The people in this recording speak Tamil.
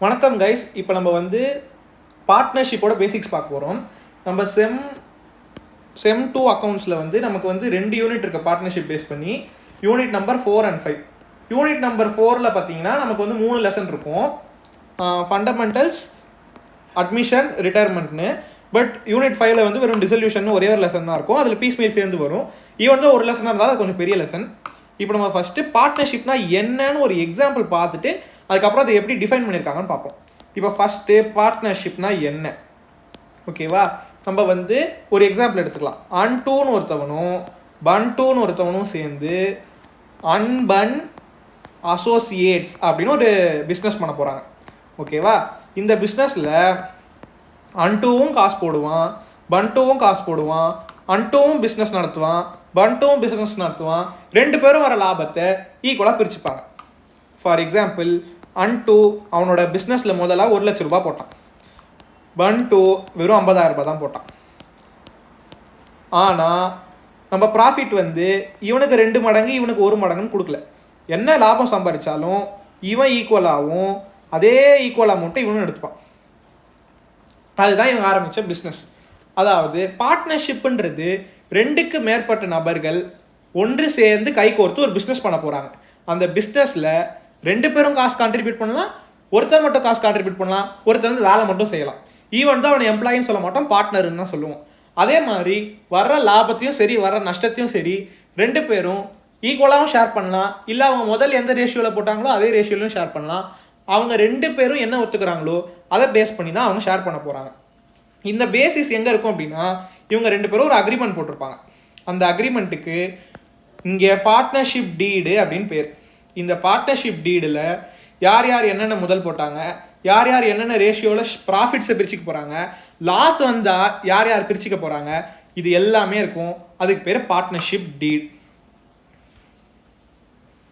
வணக்கம் கைஸ். இப்போ நம்ம பார்ட்னர்ஷிப்போட பேசிக்ஸ் பார்க்க போகிறோம். நம்ம செம் 2 அக்கௌண்ட்ஸில் நமக்கு 2 யூனிட் இருக்குது பார்ட்னர்ஷிப் பேஸ் பண்ணி. Unit number 4 and 5. Unit number 4ல் பார்த்தீங்கன்னா நமக்கு 3 லெசன் இருக்கும். ஃபண்டமெண்டல்ஸ், அட்மிஷன், ரிட்டையர்மெண்ட்னு. பட் யூனிட் 5ல் வெறும் டிசல்யூஷன் ஒரே ஒரு லெசன் தான் இருக்கும். அதில் பீஸ் மீல் சேர்ந்து வரும். ஈவன் தான் ஒரு லெசனாக இருந்தால் அது கொஞ்சம் பெரிய லெசன். இப்போ நம்ம ஃபஸ்ட்டு பார்ட்னர்ஷிப்னா என்னன்னு ஒரு எக்ஸாம்பிள் பார்த்துட்டு அதுக்கப்புறம் அதை எப்படி டிஃபைன் பண்ணியிருக்காங்கன்னு பார்ப்போம். இப்போ ஃபஸ்ட்டு பார்ட்னர்ஷிப்னா என்ன, ஓகேவா? நம்ம ஒரு எக்ஸாம்பிள் எடுத்துக்கலாம். அன்டூன்னு ஒருத்தவனும் பன்டூன்னு ஒருத்தவனும் சேர்ந்து அன்பன் அசோசியேட்ஸ் அப்படின்னு ஒரு பிஸ்னஸ் பண்ண போகிறாங்க, ஓகேவா? இந்த பிஸ்னஸில் அன்டூவும் காசு போடுவான், பன்டூவும் காசு போடுவான், அன்டூவும் பிஸ்னஸ் நடத்துவான், பன்டூவும் பிஸ்னஸ் நடத்துவான். 2 பேரும் வர லாபத்தை ஈக்குவலாக பிரிச்சுப்பாங்க. ஃபார் எக்ஸாம்பிள், அன்டூ அவனோட பிஸ்னஸில் முதலாக 1 லட்ச ரூபா போட்டான். பன்டூ வெறும் 50,000 ரூபாய் தான் போட்டான். ஆனால் நம்ம ப்ராஃபிட் இவனுக்கு 2 மடங்கு இவனுக்கு 1 மடங்குன்னு கொடுக்கல. என்ன லாபம் சம்பாதிச்சாலும் இவன் ஈக்குவலாகவும் அதே ஈக்குவல் அமௌண்ட்டை இவனும் எடுத்துப்பான். அதுதான் இவங்க ஆரம்பித்த பிஸ்னஸ். அதாவது பார்ட்னர்ஷிப்புன்றது 2க்கு மேற்பட்ட நபர்கள் ஒன்று சேர்ந்து கை கோர்த்து ஒரு பிஸ்னஸ் பண்ண போகிறாங்க. அந்த பிஸ்னஸில் 2 பேரும் காசு கான்ட்ரிபியூட் பண்ணலாம், ஒருத்தர் மட்டும் காசு கான்ட்ரிபியூட் பண்ணலாம், ஒருத்தர் வேலை மட்டும் செய்யலாம். ஈவன் தான் அவனை எம்ப்ளாயின்னு சொல்ல மாட்டோம், பார்ட்னர்னு தான் சொல்லுவோம். அதே மாதிரி வர்ற லாபத்தையும் சரி வர்ற நஷ்டத்தையும் சரி 2 பேரும் ஈக்குவலாகவும் ஷேர் பண்ணலாம். இல்லை அவங்க முதல் எந்த ரேஷியோவில் போட்டாங்களோ அதே ரேஷியோலையும் ஷேர் பண்ணலாம். அவங்க 2 பேரும் என்ன ஒத்துக்கிறாங்களோ அதை பேஸ் பண்ணி தான் அவங்க ஷேர் பண்ண போகிறாங்க. இந்த பேசிஸ் எங்கே இருக்கும் அப்படின்னா, இவங்க 2 பேரும் ஒரு அக்ரிமெண்ட் போட்டிருப்பாங்க. அந்த அக்ரிமெண்ட்டுக்கு இங்கே பார்ட்னர்ஷிப் டீடு அப்படின்னு பேர். இந்த பார்ட்னர்ஷிப் டீடில் யார் யார் என்னென்ன முதல் போட்டாங்க, யார் யார் என்னென்ன ரேஷியோவில் ப்ராஃபிட்ஸை பிரிச்சுக்க போகிறாங்க, லாஸ் வந்தால் யார் யார் பிரிச்சுக்க போகிறாங்க, இது எல்லாமே இருக்கும். அதுக்கு பேர் பார்ட்னர்ஷிப் டீட்.